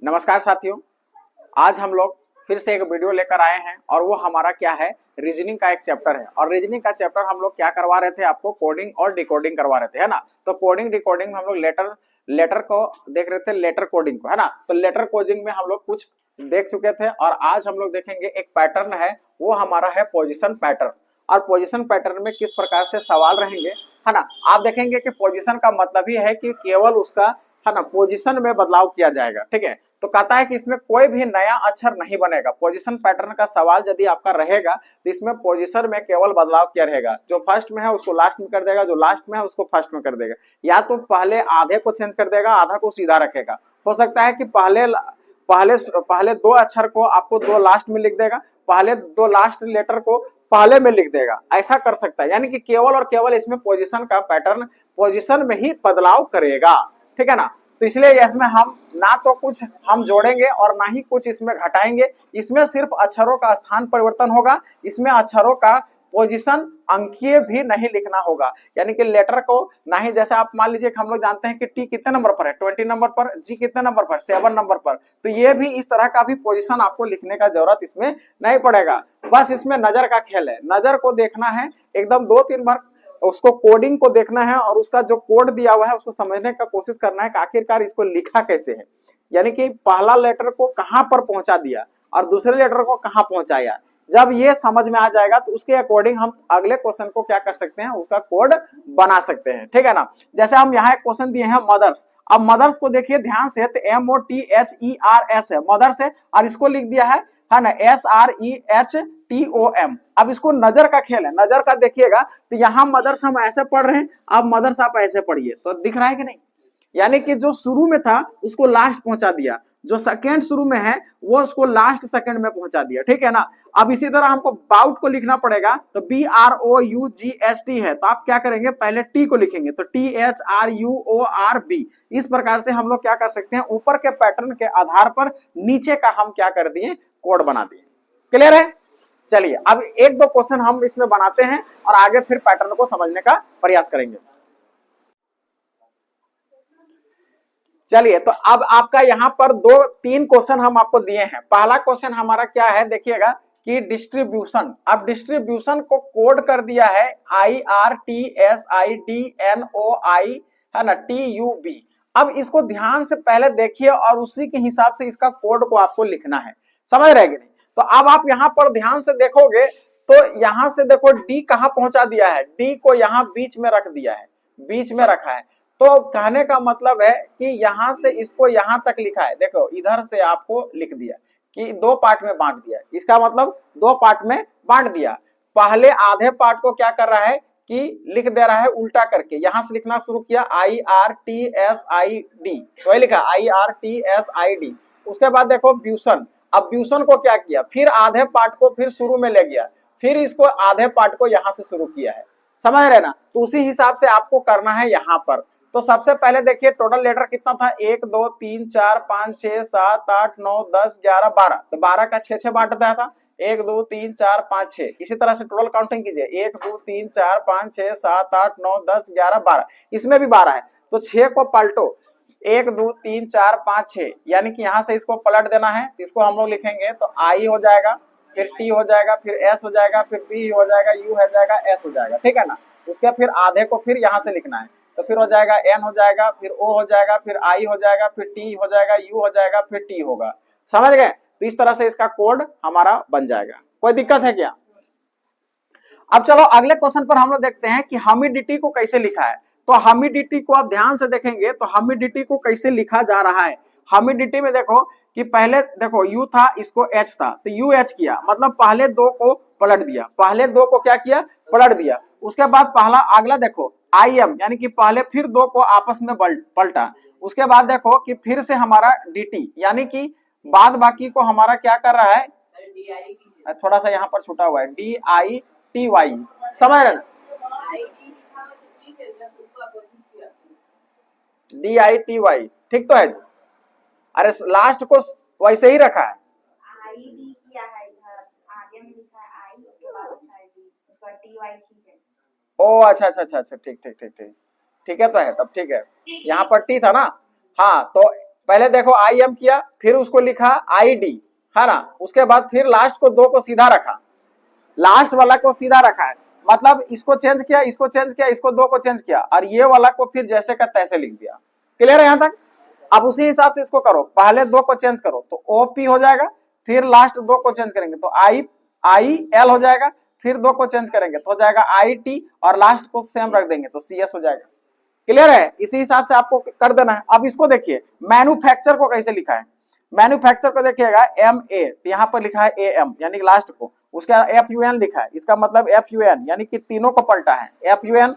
नमस्कार साथियों, आज हम लोग फिर से एक वीडियो लेकर आए हैं और वो हमारा क्या है, रीजनिंग का एक चैप्टर है। और रीजनिंग का चैप्टर हम लोग क्या करवा रहे थे, आपको कोडिंग और डिकोडिंग करवा रहे थे, है ना। तो कोडिंग डिकोडिंग में हम लोग लेटर को देख रहे थे, लेटर कोडिंग को, है ना। तो लेटर कोडिंग में हम लोग कुछ देख चुके थे और आज हम लोग देखेंगे एक पैटर्न है, वो हमारा है पोजिशन पैटर्न। और पोजिशन पैटर्न में किस प्रकार से सवाल रहेंगे, है ना। आप देखेंगे कि पोजिशन का मतलब ही है कि केवल उसका, है ना, पोजीशन में बदलाव किया जाएगा। ठीक है, तो कहता है कि इसमें कोई भी नया अक्षर नहीं बनेगा। पोजीशन पैटर्न का सवाल यदि आपका रहेगा तो इसमें पोजीशन में केवल बदलाव किया रहेगा। जो फर्स्ट में है उसको लास्ट में कर देगा, जो लास्ट में है उसको फर्स्ट में कर देगा, या तो पहले आधे को चेंज कर देगा, आधा को सीधा रखेगा। हो सकता है कि पहले दो अक्षर को आपको दो लास्ट में लिख देगा, पहले दो लास्ट लेटर को पहले में लिख देगा, ऐसा कर सकता है। यानी कि केवल और केवल इसमें पोजीशन का पैटर्न पोजीशन में ही बदलाव करेगा। ठीक है ना। तो इसलिए इसमें हम ना तो कुछ हम जोड़ेंगे और ना ही कुछ इसमें घटाएंगे। इसमें सिर्फ अक्षरों का स्थान परिवर्तन होगा, इसमें अक्षरों का पोजीशन अंकीय भी नहीं लिखना होगा। यानी कि लेटर को ना ही, जैसे आप मान लीजिए कि हम लोग जानते हैं कि टी कितने नंबर पर है, 20 नंबर पर, जी कितने नंबर पर, 7 नंबर पर। तो ये भी इस तरह का भी पोजीशन आपको लिखने का जरूरत इसमें नहीं पड़ेगा। बस इसमें नजर का खेल है, नजर को देखना है, एकदम 2-3 बार उसको कोडिंग को देखना है और उसका जो कोड दिया हुआ है उसको समझने का कोशिश करना है कि आखिरकार इसको लिखा कैसे है। यानी कि पहला लेटर को कहां पर पहुंचा दिया और दूसरे लेटर को कहां पहुंचाया। जब ये समझ में आ जाएगा तो उसके अकॉर्डिंग हम अगले क्वेश्चन को क्या कर सकते हैं, उसका कोड बना सकते हैं। ठीक है ना। जैसे हम यहाँ एक क्वेश्चन दिए हैं मदर्स। अब मदर्स को देखिए ध्यान से, तो MOTHERS है मदर्स है, और इसको लिख दिया है ना, SREHTOM। अब इसको नजर का खेल है, नजर का देखिएगा तो यहाँ मदर्स हम ऐसे पढ़ रहे हैं, अब मदर्स आप ऐसे पढ़िए, तो दिख रहा है कि नहीं। यानी कि जो शुरू में था उसको लास्ट पहुंचा दिया, जो सेकेंड शुरू में है वो उसको लास्ट सेकेंड में पहुंचा दिया। ठीक है ना। अब इसी तरह हमको बाउट को लिखना पड़ेगा, तो BROUGST है, तो आप क्या करेंगे, पहले टी को लिखेंगे, तो THRUORB। इस प्रकार से हम लोग क्या कर सकते हैं, ऊपर के पैटर्न के आधार पर नीचे का हम क्या कर दिए, कोड बना दिए। क्लियर है। चलिए अब एक दो क्वेश्चन हम इसमें बनाते हैं और आगे फिर पैटर्न को समझने का प्रयास करेंगे। चलिए, तो अब आपका यहाँ पर 2-3 क्वेश्चन हम आपको दिए हैं। पहला क्वेश्चन हमारा क्या है, देखिएगा कि डिस्ट्रीब्यूशन। अब डिस्ट्रीब्यूशन को कोड कर दिया है IRTSIDNOI, है ना, TUB। अब इसको ध्यान से पहले देखिए और उसी के हिसाब से इसका कोड को आपको लिखना है, समझ रहे कि नहीं। तो अब आप यहाँ पर ध्यान से देखोगे तो यहाँ से देखो डी कहाँ पहुंचा दिया है, डी को यहाँ बीच में रख दिया है, बीच में रखा है। तो कहने का मतलब है कि यहां से इसको यहां तक लिखा है, देखो इधर से आपको लिख दिया कि 2 पार्ट में बांट दिया। इसका मतलब 2 पार्ट में बांट दिया। पहले आधे पार्ट को क्या कर रहा है कि लिख दे रहा है उल्टा करके, यहां से लिखना शुरू किया IRTSID, वही लिखा IRTSID। उसके बाद देखो ब्यूशन। अब ब्यूशन को क्या किया, फिर आधे पार्ट को फिर शुरू में ले गया, फिर इसको आधे पार्ट को यहां से शुरू किया है, समझ रहे ना। तो उसी हिसाब से आपको करना है यहाँ पर। तो सबसे पहले देखिए टोटल लेटर कितना था, 1 2 3 4 5 6 7 8 9 10 11 12। तो 12 का 6 बांट दिया था, 1 2 3 4 5 6। इसी तरह से टोटल काउंटिंग कीजिए, 1 2 3 4 5 6 7 8 9 10 11 12। इसमें भी 12 है, तो 6 को पलटो, 1 2 3 4 5 6। यानी कि यहाँ से इसको पलट देना है। इसको हम लोग लिखेंगे तो I हो जाएगा, फिर T हो जाएगा, फिर S हो जाएगा, फिर B हो जाएगा, U हो जाएगा, S हो जाएगा। ठीक है ना। उसके फिर आधे को फिर यहाँ से लिखना है, तो फिर हो जाएगा N हो जाएगा, फिर O हो जाएगा, फिर I हो जाएगा, फिर T हो जाएगा, U हो जाएगा, फिर T होगा। समझ गए। तो इस तरह से इसका कोड हमारा बन जाएगा। कोई दिक्कत है क्या। अब चलो अगले क्वेश्चन पर हम लोग देखते हैं कि हमिडिटी को कैसे लिखा है। तो हमिडिटी को आप ध्यान से देखेंगे तो हमिडिटी को कैसे लिखा जा रहा है। हमिडिटी में देखो कि पहले देखो U था, इसको H था, तो UH किया, मतलब पहले 2 को पलट दिया, पहले 2 को क्या किया, पलट दिया। उसके बाद पहला अगला देखो IM, यानी कि पहले फिर 2 को आपस में पलटा। उसके बाद देखो कि फिर से हमारा DT, यानी कि बाद बाकी को हमारा क्या कर रहा है, थोड़ा सा यहाँ पर छूटा हुआ है, DITY, समझ रहे ना, DITY, ठीक तो है जी। अरे लास्ट को वैसे ही रखा है, ओ अच्छा अच्छा अच्छा अच्छा, ठीक ठीक ठीक ठीक ठीक है, तो है तब ठीक है। यहाँ पर टी था ना, हाँ, तो पहले देखो आई एम किया, फिर उसको लिखा आई डी, है ना, उसके बाद फिर लास्ट को 2 को सीधा रखा, लास्ट वाला को सीधा रखा है, मतलब इसको चेंज किया, इसको चेंज किया, इसको 2 को चेंज किया, और ये वाला को फिर जैसे का तैसे लिख दिया। क्लियर है यहां तक? अब उसी हिसाब से इसको करो, पहले 2 को चेंज करो तो ओपी हो जाएगा, फिर लास्ट 2 को चेंज करेंगे तो आई आई एल हो जाएगा, फिर 2 को चेंज करेंगे तो हो जाएगा आई टी, और लास्ट को सेम रख देंगे तो सी एस हो जाएगा। क्लियर है? इसी हिसाब से आपको कर देना है। अब इसको देखिए मैन्युफैक्चर को कैसे लिखा है, मैन्युफैक्चर को देखिएगा एम ए, तो यहाँ पर लिखा है ए एम यानी कि लास्ट को, उसका एफ यू एन लिखा है, इसका मतलब एफ यू एन यानी कि तीनों को पलटा है एफ यू एन।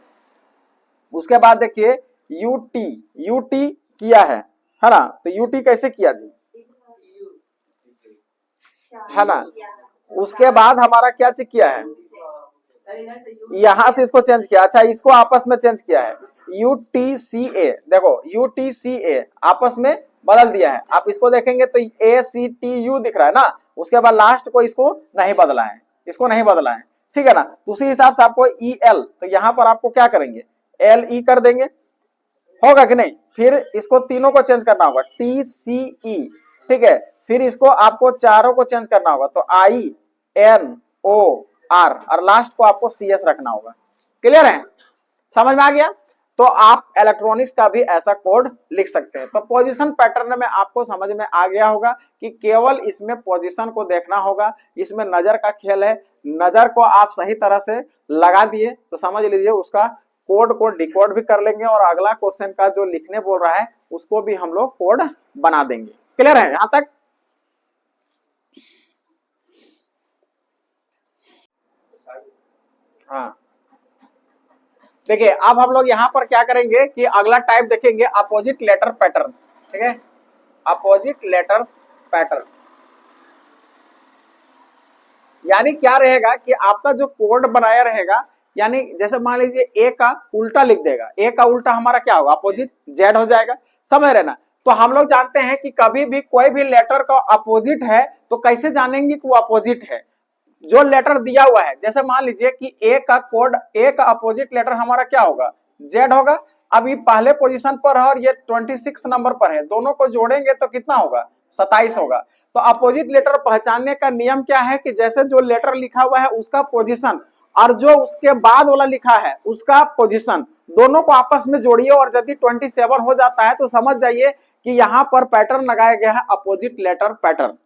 उसके बाद देखिए यूटी, यूटी किया है ना, तो यूटी कैसे किया जी, है ना। उसके बाद हमारा क्या चेक किया है, यहां से इसको चेंज किया, अच्छा इसको आपस में चेंज किया है UTCA, देखो UTCA आपस में बदल दिया है। आप इसको देखेंगे तो ACTU दिख रहा है ना, उसके बाद लास्ट को इसको नहीं बदला है, इसको नहीं बदला है, ठीक है ना। तो उसी हिसाब से आपको EL, तो यहां पर आपको क्या करेंगे LE कर देंगे, होगा कि नहीं। फिर इसको तीनों को चेंज करना होगा TCE, ठीक है। फिर इसको आपको चारों को चेंज करना होगा तो INOR, और लास्ट को आपको CS रखना होगा। क्लियर है? समझ में आ गया? तो आप इलेक्ट्रॉनिक्स का भी ऐसा कोड लिख सकते हैं। तो पोजीशन पैटर्न में आपको समझ में आ गया होगा कि केवल इसमें पोजीशन को देखना होगा, इसमें नजर का खेल है, नजर को आप सही तरह से लगा दिए तो समझ लीजिए उसका कोड को डिकोड भी कर लेंगे, और अगला क्वेश्चन का जो लिखने बोल रहा है उसको भी हम लोग कोड बना देंगे। क्लियर है यहां तक? हाँ देखिए अब हम लोग यहाँ पर क्या करेंगे कि अगला टाइप देखेंगे अपोजिट लेटर पैटर्न, ठीक है, अपोजिट लेटर्स पैटर्न। यानी क्या रहेगा कि आपका जो कोड बनाया रहेगा, यानी जैसे मान लीजिए ए का उल्टा लिख देगा, ए का उल्टा हमारा क्या होगा अपोजिट जेड हो जाएगा, समझ रहे ना। तो हम लोग जानते हैं कि कभी भी कोई भी लेटर का अपोजिट है तो कैसे जानेंगे कि वो अपोजिट है, जो लेटर दिया हुआ है, जैसे मान लीजिए कि ए का कोड, ए का अपोजिट लेटर हमारा क्या होगा जेड होगा। अब ये पहले पोजीशन पर है और ये 26 नंबर पर है, दोनों को जोड़ेंगे तो कितना होगा 27 होगा। तो अपोजिट लेटर पहचानने का नियम क्या है कि जैसे जो लेटर लिखा हुआ है उसका पोजीशन और जो उसके बाद वाला लिखा है उसका पोजीशन, दोनों को आपस में जोड़िए, और यदि 27 हो जाता है तो समझ जाइए कि यहाँ पर पैटर्न लगाया गया है अपोजिट लेटर पैटर्न।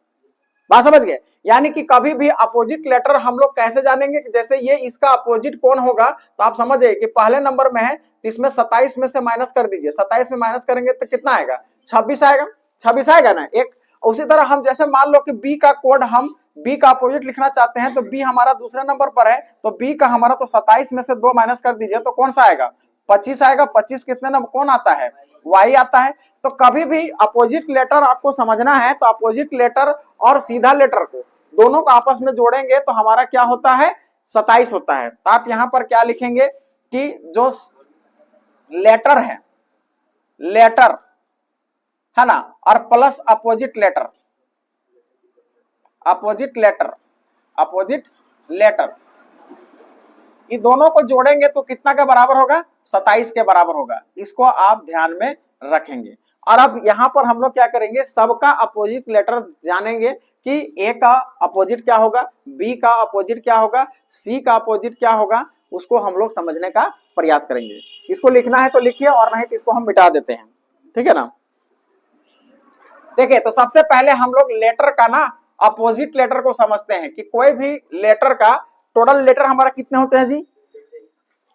बात समझ गए? यानी कि कभी भी अपोजिट लेटर हम लोग कैसे जानेंगे कि जैसे ये इसका अपोजिट कौन होगा, तो आप समझ जाइए कि पहले नंबर में है तो इसमें 27 में से माइनस कर दीजिए, 27 में माइनस करेंगे तो कितना आएगा 26 आएगा, 26 आएगा ना एक। उसी तरह हम जैसे मान लो कि बी का कोड, हम बी का अपोजिट लिखना चाहते हैं तो बी हमारा दूसरे नंबर पर है, तो बी का हमारा तो 27 में से 2 माइनस कर दीजिए तो कौन सा आएगा 25 आएगा। 25 कितने नंबर कौन आता है वाई आता है। तो कभी भी अपोजिट लेटर आपको समझना है तो अपोजिट लेटर और सीधा लेटर को दोनों को आपस में जोड़ेंगे तो हमारा क्या होता है 27 होता है। तो आप यहां पर क्या लिखेंगे कि जो लेटर है, लेटर है ना, और plus opposite letter, opposite letter, opposite letter, ये दोनों को जोड़ेंगे तो कितना के बराबर होगा 27 के बराबर होगा। इसको आप ध्यान में रखेंगे। और अब यहां पर हम लोग क्या करेंगे, सबका अपोजिट लेटर जानेंगे कि ए का अपोजिट क्या होगा, बी का अपोजिट क्या होगा, सी का अपोजिट क्या होगा, उसको हम लोग समझने का प्रयास करेंगे। इसको लिखना है तो लिखिए और नहीं तो इसको हम मिटा देते हैं, ठीक है ना। देखिए तो सबसे पहले हम लोग लेटर का ना अपोजिट लेटर को समझते हैं कि कोई भी लेटर का टोटल लेटर हमारा कितने होते हैं जी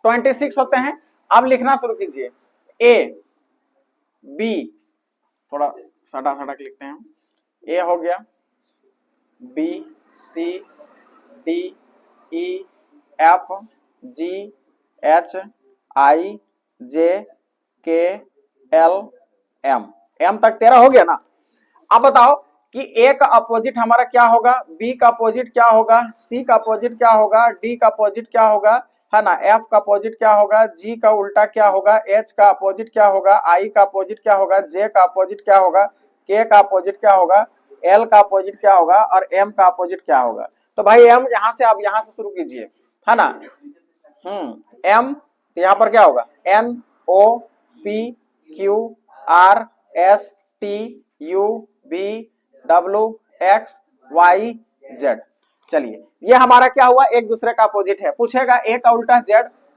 26 होते हैं। अब लिखना शुरू कीजिए, ए बी, थोड़ा सटा सटा लिखते हैं, ए हो गया, B C D E F G H I J K L M, M तक 13 हो गया ना। अब बताओ कि ए का अपोजिट हमारा क्या होगा, बी का अपोजिट क्या होगा, सी का अपोजिट क्या होगा, डी का अपोजिट क्या होगा, है ना, एफ का अपोजिट क्या होगा, जी का उल्टा क्या होगा, एच का अपोजिट क्या होगा, आई का अपोजिट क्या होगा, जे का अपोजिट क्या होगा, के का अपोजिट क्या होगा, एल का अपोजिट क्या होगा, और एम का अपोजिट क्या होगा। तो भाई एम यहां से आप यहां से शुरू कीजिए, है ना। एम यहाँ पर क्या होगा, N O P Q R S TUVWXYZ। चलिए ये हमारा क्या हुआ, एक दूसरे का अपोजिट है। पूछेगा A का उल्टा Z,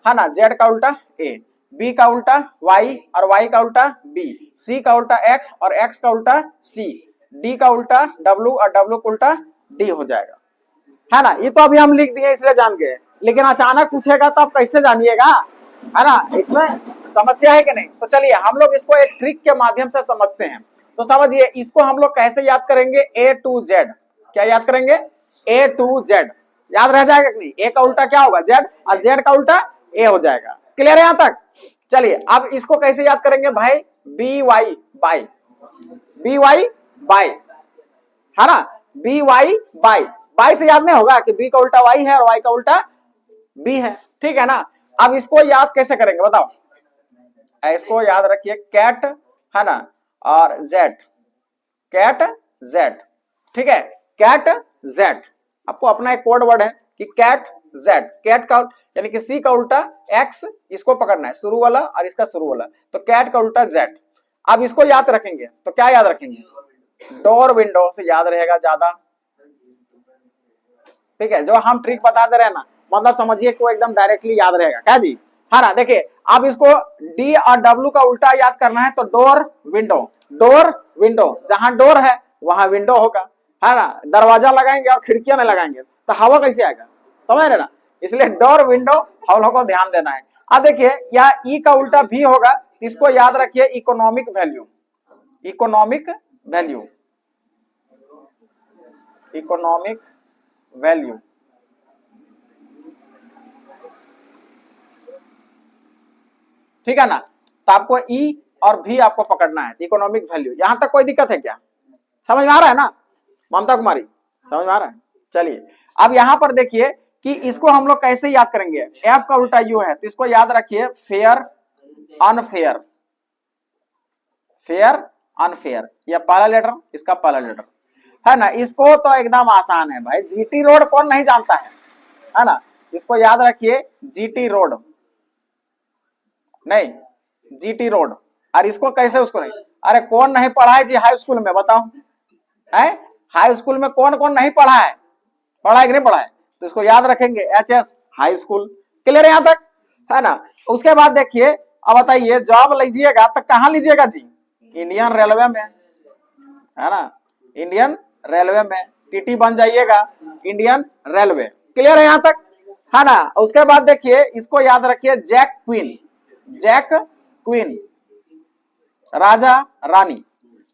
है ना, Z का उल्टा A, B का उल्टा Y और Y का उल्टा B, C का उल्टा X और X का उल्टा C, D का उल्टा W और W का उल्टा D हो जाएगा, है ना। ये तो अभी हम लिख दिए इसलिए जान गए, लेकिन अचानक पूछेगा तो आप कैसे जानिएगा, है ना, इसमें समस्या है कि नहीं। तो चलिए हम लोग इसको एक ट्रिक के माध्यम से समझते हैं। तो समझिए इसको हम लोग कैसे याद करेंगे, A to Z। क्या याद करेंगे, A to Z। याद रह जाएगा कि नहीं, A का उल्टा क्या होगा Z और Z का उल्टा A हो जाएगा। क्लियर है यहां तक। चलिए अब इसको कैसे याद करेंगे भाई, BY बाय, BY बाय, है ना, BY बाय से याद नहीं होगा कि B का उल्टा Y है और Y का उल्टा B है, ठीक है ना। अब इसको याद कैसे करेंगे बताओ, इसको याद रखिए कैट, है ना, और Z, कैट Z, ठीक है, कैट Z। आपको अपना एक कोड वर्ड है कि कैट Z, कैट का यानी कि C का उल्टा X, इसको पकड़ना है शुरू वाला और इसका शुरू वाला, तो कैट का उल्टा Z। अब इसको याद रखेंगे तो क्या याद रखेंगे, डोर विंडो से याद रहेगा ज्यादा, ठीक है। जो हम ट्रिक बता दे रहे हैं ना, मतलब समझिए कि वो एकदम डायरेक्टली याद रहेगा, क्या जी, है ना। देखिए अब इसको D और W का उल्टा याद करना है तो डोर विंडो, डोर विंडो, जहां डोर है वहां विंडो होगा, है ना। दरवाजा लगाएंगे और खिड़कियां नहीं लगाएंगे तो हवा कैसे आएगा, समझ रहे ना, इसलिए डोर विंडो हम लोग को ध्यान देना है। अब देखिए यह E का उल्टा V होगा, इसको याद रखिए economic value, economic value, economic value, ठीक है ना। तो आपको E और V आपको पकड़ना है, इकोनॉमिक वैल्यू। यहां तक कोई दिक्कत है क्या, समझ में आ रहा है ना ममता कुमारी, समझ में आ रहा है। चलिए अब यहां पर देखिए कि इसको हम लोग कैसे याद करेंगे, F का उल्टा U है तो इसको याद रखिए फेयर अनफेयर, फेयर अनफेयर, यह पहला लेटर इसका पहला लेटर, है ना। इसको तो एकदम आसान है भाई, GT रोड कौन नहीं जानता है ना। इसको याद रखिए GT रोड, नहीं GT रोड। और इसको कैसे उसको नहीं, अरे कौन नहीं पढ़ा है जी हाई स्कूल में, बताओ है, हाई स्कूल में कौन कौन नहीं पढ़ा है, पढ़ा है कि नहीं पढ़ा है, तो इसको याद रखेंगे HS हाई स्कूल। क्लियर है यहां तक, है ना। उसके बाद देखिए अब बताइए जॉब लीजिएगा तो कहां लीजिएगा जी, इंडियन रेलवे में, है ना, इंडियन रेलवे में TT बन जाइएगा, इंडियन रेलवे। क्लियर है यहां तक, है ना। उसके बाद देखिए इसको याद रखिए Jack queen, Jack queen, Raja Rani,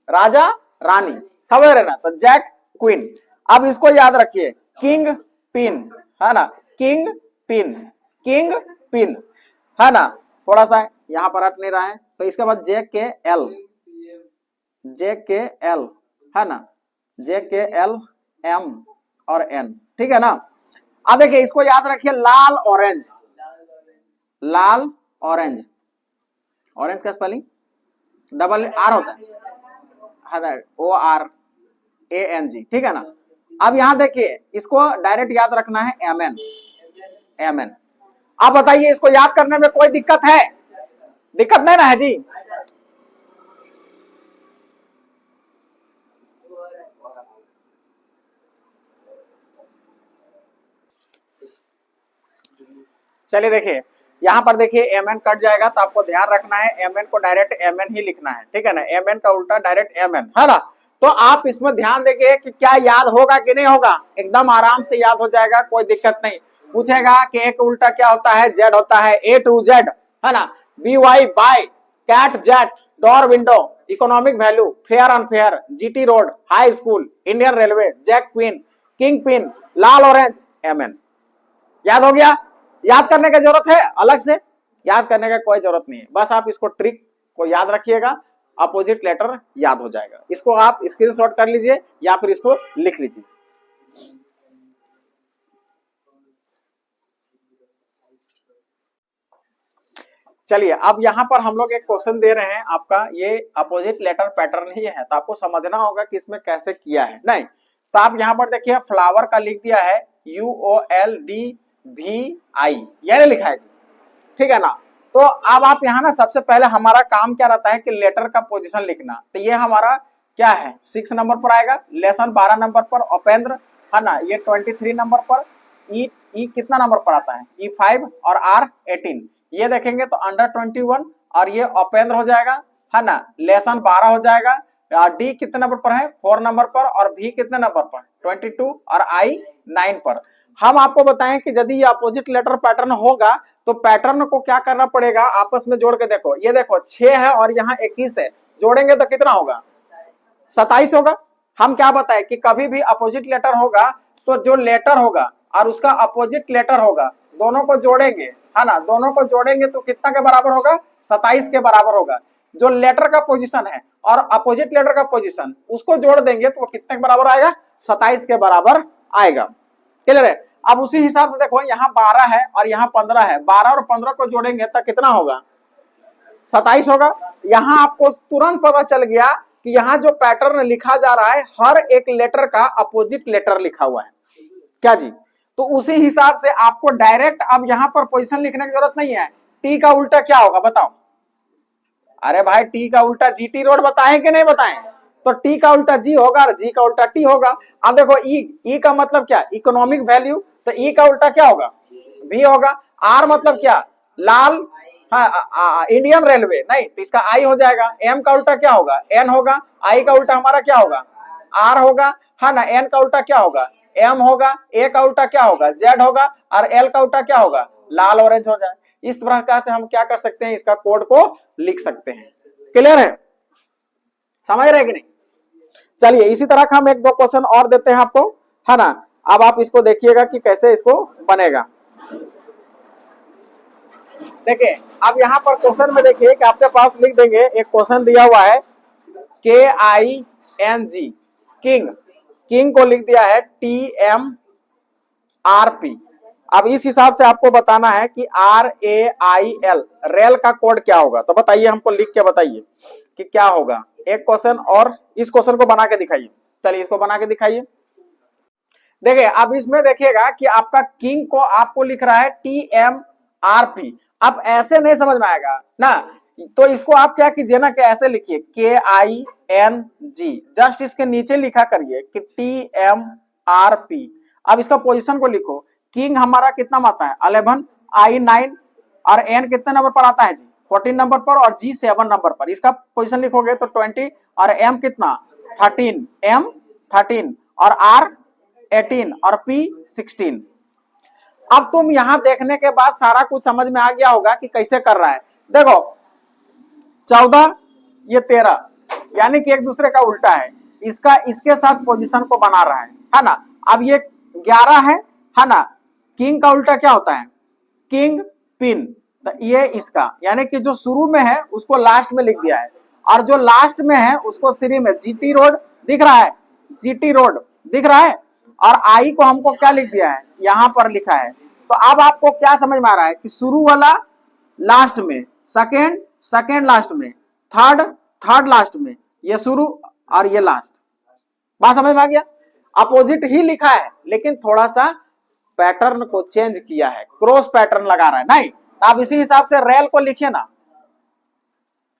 Raja Rani, समझ रहे ना, तो जैक क्वीन। अब इसको याद रखिए किंग पिन, है ना, किंग पिन, किंग पिन, है ना। थोड़ा सा यहां पर हट नहीं रहा है, तो इसके बाद JKL, JKL, है ना, JKL M और N, ठीक है ना। अब देखिए इसको याद रखिए लाल ऑरेंज, लाल ऑरेंज, ऑरेंज का स्पेलिंग डबल R होता है, ORANG, ठीक है ना। अब यहां देखिए इसको डायरेक्ट याद रखना है MN, MN। आप बताइए इसको याद करने में कोई दिक्कत है, दिक्कत नहीं ना है जी। चलिए देखिए यहां पर देखिए MN कट जाएगा तो आपको ध्यान रखना है MN को डायरेक्ट MN ही लिखना है, ठीक है ना, MN का उल्टा डायरेक्ट MN, है ना। तो आप इसमें ध्यान देंगे कि क्या याद होगा कि नहीं होगा, एकदम आराम से याद हो जाएगा, कोई दिक्कत नहीं। पूछेगा कि A का उल्टा क्या होता है, Z होता है, A to Z, है ना, BY by, cat jet, door window, economic value, fair unfair, GT road, high school, Indian railway, jack queen, king pin, लाल ऑरेंज, MN। याद हो गया, याद करने की जरूरत है, अलग से याद करने का कोई जरूरत नहीं है, बस आप इसको ट्रिक को याद रखिएगा, अपोजिट लेटर याद हो जाएगा। इसको आप स्क्रीनशॉट कर लीजिए या फिर इसको लिख लीजिए। चलिए अब यहां पर हम लोग एक क्वेश्चन दे रहे हैं आपका, ये अपोजिट लेटर पैटर्न ही है, तो आपको समझना होगा कि इसमें कैसे किया है। नहीं तो आप यहां पर देखिए फ्लावर का लिख दिया है UOLDVI, यह लिखा है, ठीक है ना। तो अब आप यहाँ ना सबसे पहले हमारा काम क्या रहता है कि लेटर का पोजीशन लिखना। तो ये हमारा क्या है 6 नंबर पर आएगा, लेसन 12 नंबर पर, उपेंद्र है ना ये 23 नंबर पर, ई कितना नंबर पर आता है ई 5 और आर 18। ये देखेंगे तो अंडर 21 और ये उपेंद्र हो जाएगा है ना, लेसन 12 हो जाएगा, डी कितने नंबर पर है 4 नंबर पर, और भी कितने नंबर पर 22 और आई 9 पर। हम आपको बताएं कि यदि ये अपोजिट लेटर पैटर्न होगा तो पैटर्न को क्या करना पड़ेगा आपस में जोड़ के देखो, ये देखो 6 है और यहाँ 21 है, जोड़ेंगे तो कितना होगा 27 होगा। हम क्या बताए कि कभी भी अपोजिट लेटर होगा तो जो लेटर होगा और उसका अपोजिट लेटर होगा दोनों को जोड़ेंगे है ना, दोनों को जोड़ेंगे तो कितना के बराबर होगा 27 के बराबर होगा। जो लेटर का पोजीशन है और अपोजिट लेटर का पोजीशन उसको जोड़ देंगे तो कितने के बराबर आएगा 27 के बराबर आएगा। क्लियर है। अब उसी हिसाब से देखो यहाँ 12 है और यहाँ 15 है, 12 और 15 को जोड़ेंगे तो कितना होगा 27 होगा। यहाँ आपको तुरंत पता चल गया कि यहाँ जो पैटर्न लिखा जा रहा है हर एक लेटर का अपोजिट लेटर लिखा हुआ है क्या जी। तो उसी हिसाब से आपको डायरेक्ट अब यहाँ पर पोजीशन लिखने की जरूरत नहीं है। टी का उल्टा क्या होगा बताओ, अरे भाई टी का उल्टा जीटी रोड बताएं कि नहीं बताएं, तो टी का उल्टा जी होगा और जी का उल्टा टी होगा। अब देखो ई का मतलब क्या इकोनॉमिक वैल्यू, तो ई का उल्टा क्या होगा बी होगा। आर मतलब क्या लाल, हाँ इंडियन रेलवे नहीं तो इसका आई हो जाएगा। एम का उल्टा क्या होगा एन होगा, आई का उल्टा हमारा क्या होगा आर होगा है ना, एन का उल्टा क्या होगा एम होगा, ए का उल्टा क्या होगा जेड होगा और एल का उल्टा क्या होगा लाल ऑरेंज हो जाए। इस प्रकार से हम क्या कर सकते हैं इसका कोड को लिख सकते हैं। क्लियर है, समझ रहे कि नहीं। चलिए इसी तरह का हम एक दो क्वेश्चन और देते हैं आपको है ना। अब आप इसको देखिएगा कि कैसे इसको बनेगा। देखिए अब यहाँ पर क्वेश्चन में देखिए कि आपके पास लिख देंगे, एक क्वेश्चन दिया हुआ है KING किंग, किंग को लिख दिया है TMRP। अब इस हिसाब से आपको बताना है कि RAIL रेल का कोड क्या होगा। तो बताइए हमको लिख के बताइए कि क्या होगा। एक क्वेश्चन और इस क्वेश्चन को बना के दिखाइए। चलिए इसको बना के दिखाइए। देखिए अब इसमें देखिएगा कि आपका किंग को आपको लिख रहा है TMRP। अब ऐसे नहीं समझ में आएगा ना, तो इसको आप क्या कीजिए ना कि ऐसे लिखिए KING, जस्ट इसके नीचे लिखा करिए कि TMRP। अब इसका पोजीशन को लिखो, किंग हमारा कितना आता है 11, आई 9 और एन कितने नंबर पर आता है जी 14 नंबर पर और जी 7 नंबर पर। इसका पोजीशन लिखोगे तो 20 और एम कितना 13, एम 13 और आर 18 और पी 16। अब तुम यहां देखने के बाद सारा कुछ समझ में आ गया होगा कि कैसे कर रहा है। देखो 14 ये 13 यानी कि एक दूसरे का उल्टा है, इसका इसके साथ पोजीशन को बना रहा है ना। अब ये 11 है ना, किंग का उल्टा क्या होता है किंग पिन, तो ये इसका यानी कि जो शुरू में है उसको लास्ट में लिख दिया है और जो लास्ट में है उसको सीरी में जीटी रोड दिख रहा है, जीटी रोड दिख रहा है और आई को हमको क्या लिख दिया है यहां पर लिखा है। तो अब आपको क्या समझ में आ रहा है कि शुरू वाला लास्ट में, सेकेंड सेकेंड लास्ट में, थर्ड थर्ड लास्ट में, ये शुरू और ये लास्ट। बात समझ में आ गया। अपोजिट ही लिखा है लेकिन थोड़ा सा पैटर्न को चेंज किया है, क्रॉस पैटर्न लगा रहा है नहीं। आप इसी हिसाब से रेल को लिखिए ना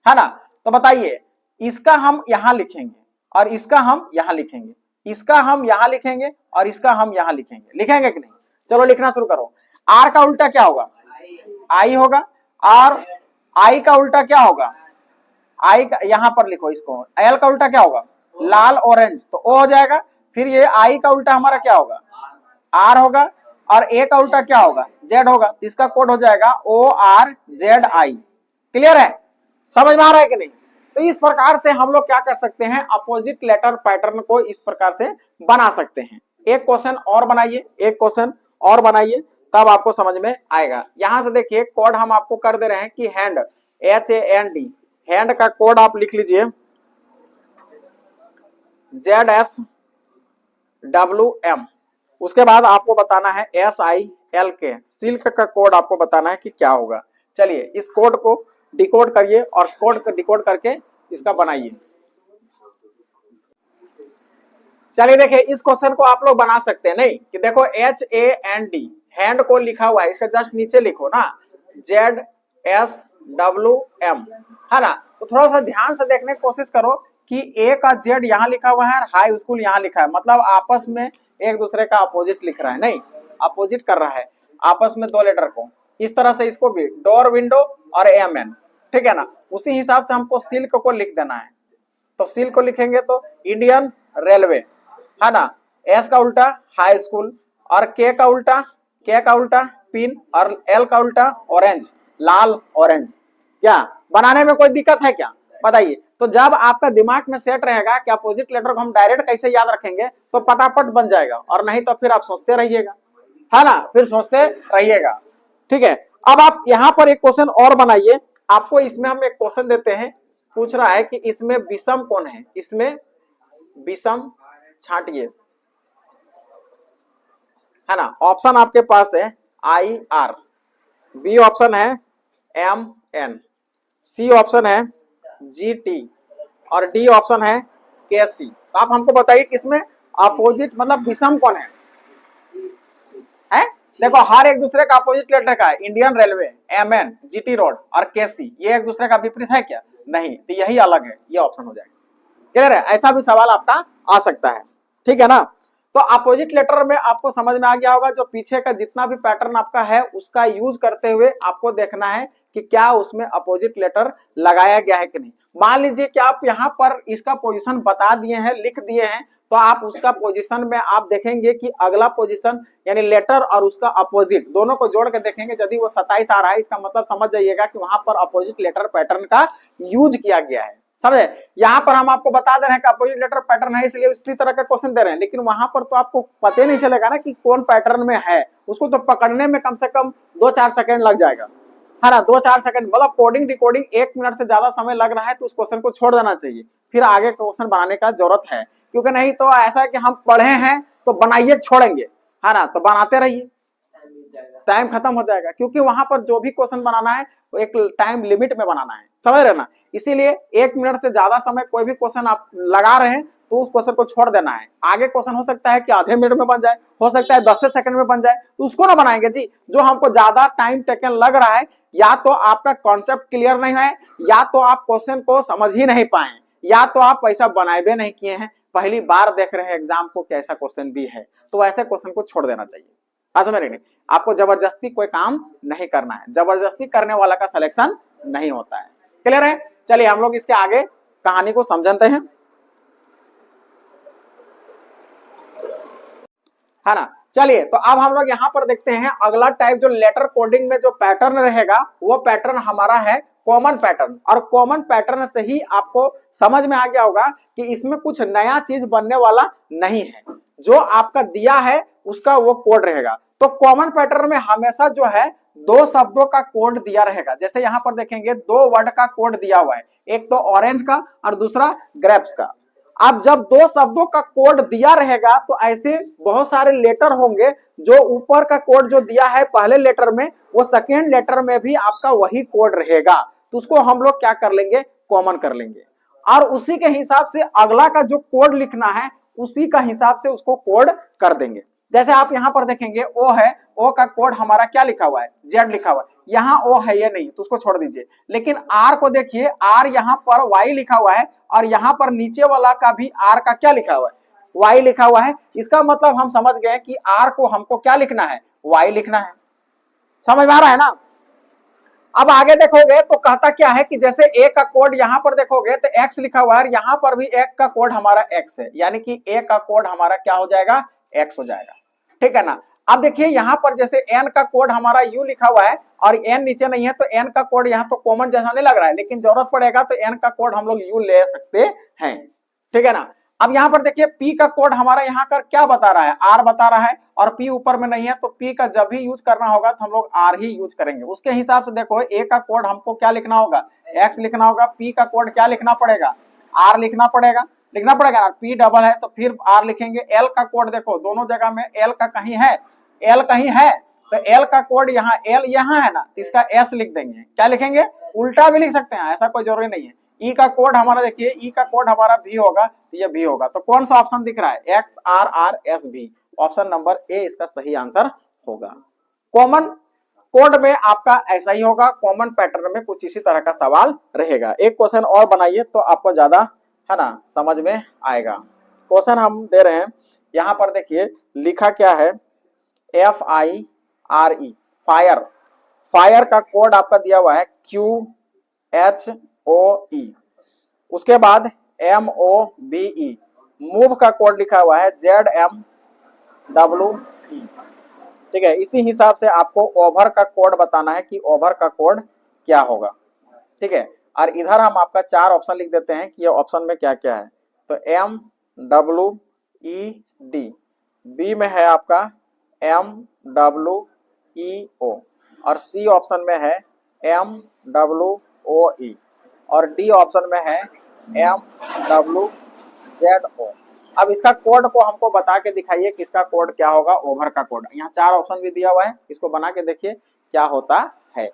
है ना। तो बताइए इसका हम यहां लिखेंगे और इसका हम यहां लिखेंगे, इसका हम यहां लिखेंगे और इसका हम यहां लिखेंगे, लिखेंगे कि नहीं। चलो लिखना शुरू करो। आर का उल्टा क्या होगा आई होगा और आई का उल्टा क्या होगा आई का, यहां पर लिखो इसको। एल का उल्टा क्या होगा लाल ऑरेंज, तो ओ हो जाएगा। फिर ये आई का उल्टा हमारा क्या होगा आर होगा और ए का उल्टा क्या होगा जेड होगा, तो इसका कोड हो जाएगा ORZI। क्लियर है, समझ में आ रहा है कि नहीं। तो इस प्रकार से हम लोग क्या कर सकते हैं अपोजिट लेटर पैटर्न को इस प्रकार से बना सकते हैं। एक क्वेश्चन और बनाइए, एक क्वेश्चन और बनाइए तब आपको समझ में आएगा। यहां से देखिए कोड हम आपको कर दे रहे हैं कि हैंड HAND, हैंड का कोड आप लिख लीजिए ZSWM। उसके बाद आपको बताना है SILK, सिल्क का कोड आपको बताना है कि क्या होगा। चलिए इस कोड को डिकोड करिए और कोड को डिकोड करके इसका बनाइए। चलिए देखिए इस क्वेश्चन को आप लोग बना सकते हैं नहीं कि देखो HAND हैंड को लिखा हुआ है, इसका जस्ट नीचे लिखो ना एस डब्ल्यू एम, है ना। तो थोड़ा सा ध्यान से देखने की कोशिश करो कि ए का जेड यहाँ लिखा हुआ है और हाई स्कूल यहाँ लिखा है, मतलब आपस में एक दूसरे का अपोजिट लिख रहा है, नहीं अपोजिट कर रहा है आपस में दो लेटर को। इस तरह से इसको भी डोर विंडो और एम एन, ठीक है ना। उसी हिसाब से हमको सिल्क को लिख देना है, तो सिल्क को लिखेंगे तो इंडियन रेलवे, है ना। एस का उल्टा हाई स्कूल, और के का उल्टा पिन, और एल का उल्टा ऑरेंज, लाल ऑरेंज। क्या बनाने में कोई दिक्कत है क्या, बताइए। तो जब आपका दिमाग में सेट रहेगा कि अपोजिट लेटर को हम डायरेक्ट कैसे याद रखेंगे तो फटाफट बन जाएगा, और नहीं तो फिर आप सोचते रहिएगा, है ना, फिर सोचते रहिएगा, ठीक है। अब आप यहाँ पर एक क्वेश्चन और बनाइए, आपको इसमें हम एक क्वेश्चन देते हैं, पूछ रहा है कि इसमें विषम कौन है, इसमें विषम छांटिए, है ना। ऑप्शन आपके पास है आई आर, बी ऑप्शन है एम एन, सी ऑप्शन है जी टी, और डी ऑप्शन है के सी। तो आप हमको बताइए कि इसमें अपोजिट मतलब विषम कौन है? देखो हर एक दूसरे का अपोजिट लेटर का है, Indian railway, M N, GT road और केसी, ये एक दूसरे का विपरीत है क्या? नहीं, तो यही अलग है, ये ऑप्शन हो जाएगा। क्लियर है? ऐसा भी सवाल आपका आ सकता है, ठीक है ना। तो अपोजिट लेटर में आपको समझ में आ गया होगा, जो पीछे का जितना भी पैटर्न आपका है उसका यूज करते हुए आपको देखना है कि क्या उसमें अपोजिट लेटर लगाया गया है कि नहीं। मान लीजिए कि आप यहाँ पर इसका पोजीशन बता दिए हैं, लिख दिए हैं, तो आप उसका पोजीशन में आप देखेंगे कि अगला पोजीशन यानी लेटर और उसका अपोजिट दोनों को जोड़ के देखेंगे, यदि वो 27 आ रहा है इसका मतलब समझ जाइएगा कि वहां पर अपोजिट लेटर पैटर्न का यूज किया गया है, समझे। यहाँ पर हम आपको बता दे रहे हैं कि अपोजिट लेटर पैटर्न है, इसलिए इसी तरह का क्वेश्चन दे रहे हैं, लेकिन वहां पर तो आपको पता नहीं चलेगा ना कि कौन पैटर्न में है, उसको तो पकड़ने में कम से कम 2-4 सेकंड लग जाएगा, है ना। 2-4 सेकंड मतलब कोडिंग डिकोडिंग 1 मिनट से ज्यादा समय लग रहा है तो उस क्वेश्चन को छोड़ देना चाहिए, फिर आगे क्वेश्चन बनाने का जरूरत है, क्योंकि नहीं तो ऐसा है कि हम पढ़े हैं तो बनाइए छोड़ेंगे, है ना, तो बनाते रहिए, टाइम खत्म हो जाएगा, क्योंकि वहां पर जो भी क्वेश्चन बनाना है वो एक टाइम लिमिट में बनाना है, समझ रहे ना। इसीलिए 1 मिनट से ज्यादा समय कोई भी क्वेश्चन आप लगा रहे हैं तो उस क्वेश्चन को छोड़ देना है। आगे क्वेश्चन हो सकता है कि आधे मिनट में बन जाए, हो सकता है 10 सेकंड में बन जाए, तो उसको ना बनाएंगे जी। जो हमको ज्यादा टाइम टेकन लग रहा है, या तो आपका कॉन्सेप्ट क्लियर नहीं है, या तो आप क्वेश्चन को समझ ही नहीं पाए, या तो आप पैसा बनाए भी नहीं किए हैं, पहली बार देख रहे हैं एग्जाम को कैसा क्वेश्चन भी है, तो ऐसे क्वेश्चन को छोड़ देना चाहिए। समझ रहे नहीं, आपको जबरदस्ती कोई काम नहीं करना है, जबरदस्ती करने वाला का सिलेक्शन नहीं होता है। क्लियर है? चलिए हम लोग इसके आगे कहानी को समझते हैं, है ना। चलिए तो अब हम लोग यहाँ पर देखते हैं अगला टाइप, जो लेटर कोडिंग में जो पैटर्न रहेगा वो पैटर्न हमारा है कॉमन पैटर्न, और कॉमन पैटर्न से ही आपको समझ में आ गया होगा कि इसमें कुछ नया चीज बनने वाला नहीं है, जो आपका दिया है उसका वो कोड रहेगा। तो कॉमन पैटर्न में हमेशा जो है 2 शब्दों का कोड दिया रहेगा, जैसे यहाँ पर देखेंगे 2 वर्ड का कोड दिया हुआ है, एक तो ऑरेंज का और दूसरा ग्रेप्स का। अब जब 2 शब्दों का कोड दिया रहेगा तो ऐसे बहुत सारे लेटर होंगे, जो ऊपर का कोड जो दिया है पहले लेटर में, वो सेकेंड लेटर में भी आपका वही कोड रहेगा, तो उसको हम लोग क्या कर लेंगे, कॉमन कर लेंगे, और उसी के हिसाब से अगला का जो कोड लिखना है उसी का हिसाब से उसको कोड कर देंगे। जैसे आप यहाँ पर देखेंगे ओ है, ओ का कोड हमारा क्या लिखा हुआ है, जेड लिखा हुआ है, यहाँ ओ है ये नहीं तो उसको छोड़ दीजिए। लेकिन आर को देखिए, आर यहाँ पर वाई लिखा हुआ है, और यहाँ पर नीचे वाला का भी आर का क्या लिखा हुआ है, वाई लिखा हुआ है। इसका मतलब हम समझ गए कि आर को हमको क्या लिखना है, वाई लिखना है। समझ में आ रहा है ना। अब आगे देखोगे तो कहता क्या है कि जैसे ए का कोड यहाँ पर देखोगे तो एक्स लिखा हुआ है, यहाँ पर भी एक का कोड हमारा एक्स है, यानी कि ए का कोड हमारा क्या हो जाएगा, एक्स हो जाएगा, ठीक है ना। अब देखिए यहाँ पर जैसे एन का कोड हमारा यू लिखा हुआ है और एन नीचे नहीं है, तो एन का कोड यहाँ तो कॉमन जैसा नहीं लग रहा है, लेकिन जरूरत पड़ेगा तो एन का कोड हम लोग यू ले सकते हैं, ठीक है ना। अब यहाँ पर देखिए पी का कोड हमारा यहाँ कर क्या बता रहा है, आर बता रहा है, और पी ऊपर में नहीं है, तो पी का जब भी यूज करना होगा तो हम लोग आर ही यूज करेंगे। उसके हिसाब से देखो ए का कोड हमको क्या लिखना होगा, एक्स लिखना होगा, पी का कोड क्या लिखना पड़ेगा, आर लिखना पड़ेगा ना, पी डबल है तो फिर आर लिखेंगे। एल का कोड देखो दोनों जगह में एल का कहीं है, एल कहीं है, तो एल का कोड यहाँ, एल यहाँ है ना, इसका एस लिख देंगे, क्या लिखेंगे, उल्टा भी लिख सकते हैं, ऐसा कोई जरूरी नहीं है। ई का कोड हमारा देखिए, ई का कोड हमारा भी होगा तो ये भी होगा, तो कौन सा ऑप्शन दिख रहा है, एक्स आर आर एस भी, ऑप्शन नंबर ए इसका सही आंसर होगा। कॉमन कोड में आपका ऐसा ही होगा, कॉमन पैटर्न में कुछ इसी तरह का सवाल रहेगा। एक क्वेश्चन और बनाइए तो आपको ज्यादा है ना समझ में आएगा। क्वेश्चन हम दे रहे हैं, यहां पर देखिए लिखा क्या है, FIRE फायर, फायर का कोड आपका दिया हुआ है QHOE, उसके बाद MOVE, मूव का कोड लिखा हुआ है ZMWE। ठीक है, इसी हिसाब से आपको ओवर का कोड बताना है कि ओवर का कोड क्या होगा। ठीक है, और इधर हम आपका 4 ऑप्शन लिख देते हैं कि ये ऑप्शन में क्या क्या है। तो MWED, बी में है आपका MWEO, और सी ऑप्शन में है MWOE, और डी ऑप्शन में है MWZO। अब इसका कोड को हमको बता के दिखाइए कि इसका कोड क्या होगा, ओवर का कोड। यहाँ 4 ऑप्शन भी दिया हुआ है, इसको बना के देखिए क्या होता है।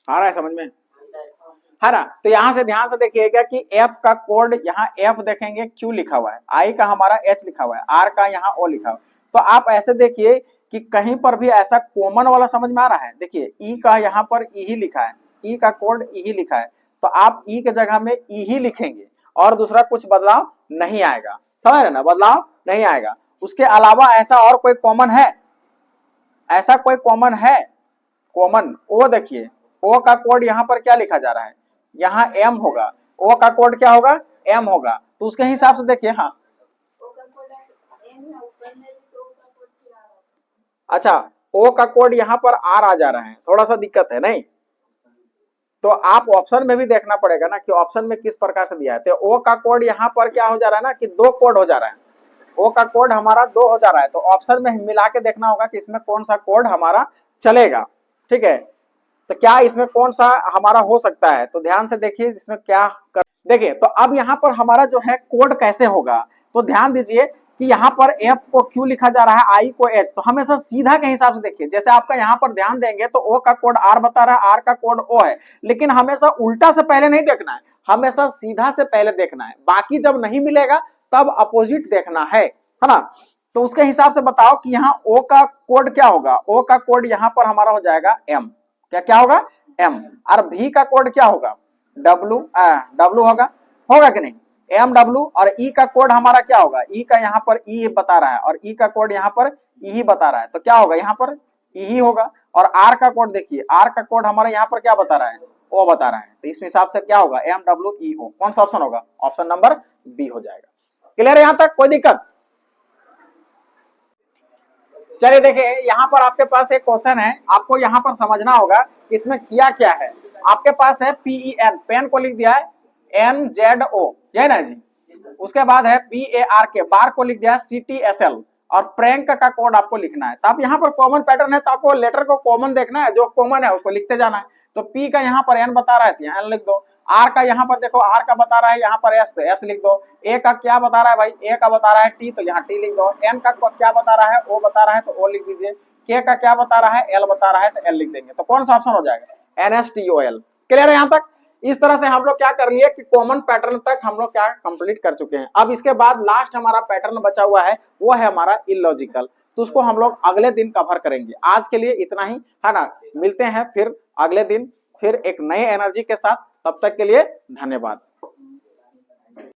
आ रहा है समझ में, है ना। तो यहां से ध्यान से देखिएगा कि एफ का कोड, यहाँ एफ देखेंगे क्यू लिखा हुआ है, आई का हमारा एच लिखा हुआ है, आर का यहाँ ओ लिखा हुआ है। तो आप ऐसे देखिए कि कहीं पर भी ऐसा कॉमन वाला समझ में आ रहा है। देखिए ई का यहाँ पर ई ही लिखा है, ई का कोड ई ही लिखा है, तो आप ई के जगह में ई ही लिखेंगे और दूसरा कुछ बदलाव नहीं आएगा। समझ रहे ना, बदलाव नहीं आएगा। उसके अलावा ऐसा और कोई कॉमन है, ऐसा कोई कॉमन है? कॉमन ओ देखिए, ओ का कोड यहाँ पर क्या लिखा जा रहा है, यहाँ एम होगा, ओ का कोड क्या होगा, एम होगा। तो उसके हिसाब से देखिए, हाँ अच्छा, ओ का कोड यहाँ पर आर आ जा रहा है, थोड़ा सा दिक्कत है नहीं। तो आप ऑप्शन में भी देखना पड़ेगा ना कि ऑप्शन में किस प्रकार से दिया है। तो ओ का कोड यहाँ पर क्या हो जा रहा है ना कि 2 कोड हो जा रहा है, ओ का कोड हमारा 2 हो जा रहा है। तो ऑप्शन में मिला के देखना होगा कि इसमें कौन सा कोड हमारा चलेगा। ठीक है, तो क्या इसमें कौन सा हमारा हो सकता है, तो ध्यान से देखिए इसमें क्या कर। देखिए तो अब यहाँ पर हमारा जो है कोड कैसे होगा, तो ध्यान दीजिए कि यहाँ पर एफ को क्यू लिखा जा रहा है, आई को एच, तो हमेशा सीधा के हिसाब से देखिए। जैसे आपका यहाँ पर ध्यान देंगे तो ओ का कोड आर बता रहा है, आर का कोड ओ है, लेकिन हमेशा उल्टा से पहले नहीं देखना है, हमेशा सीधा से पहले देखना है। बाकी जब नहीं मिलेगा तब अपोजिट देखना है ना। तो उसके हिसाब से बताओ कि यहाँ ओ का कोड क्या होगा, ओ का कोड यहाँ पर हमारा हो जाएगा एम, क्या क्या होगा, एम। और भी का कोड क्या होगा, डब्लू, डब्लू होगा, होगा कि नहीं, एम डब्लू। और ई का कोड हमारा क्या होगा, ई का यहाँ पर ई बता रहा है, और ई का कोड यहाँ पर ई ही बता रहा है, तो क्या होगा यहाँ पर ई ही होगा। और आर का कोड देखिए, आर का कोड हमारा यहाँ पर क्या बता रहा है, ओ बता रहा है, तो इस हिसाब से क्या होगा, एम डब्लू ई ओ। कौन सा ऑप्शन होगा, ऑप्शन नंबर बी हो जाएगा। क्लियर है यहाँ तक, कोई दिक्कत? चलिए देखिए, यहाँ पर आपके पास एक क्वेश्चन है, आपको यहाँ पर समझना होगा कि इसमें किया क्या है। आपके पास है PEN, पेन को लिख दिया है NZO, ये ना जी। उसके बाद है BARK, बार को लिख दिया है CTSL, और प्रैंक का कोड आपको लिखना है। तो आप यहाँ पर कॉमन पैटर्न है, तो आपको लेटर को कॉमन देखना है, जो कॉमन है उसको लिखते जाना है। तो P का यहाँ पर N बता रहा है, यहाँ N लिख दो। आर का यहाँ पर देखो, आर का बता रहा है यहाँ पर एस, तो एस लिख दो। ए का क्या बता रहा है भाई, ए का बता रहा है टी, तो यहाँ टी लिख दो। एन का क्या बता रहा है, ओ बता रहा है, तो ओ लिख दीजिए। के का क्या बता रहा है, एल बता रहा है, तो एल लिख देंगे। तो कौन सा ऑप्शन हो जाएगा, NSTOL। क्लियर है यहाँ तक? इस तरह से हम लोग क्या कर लिए कि कॉमन पैटर्न तक हम लोग क्या कंप्लीट कर चुके हैं। अब इसके बाद लास्ट हमारा पैटर्न बचा हुआ है, वो है हमारा इलॉजिकल, तो उसको हम लोग अगले दिन कवर करेंगे। आज के लिए इतना ही, है ना। मिलते हैं फिर अगले दिन, फिर एक नए एनर्जी के साथ। तब तक के लिए धन्यवाद।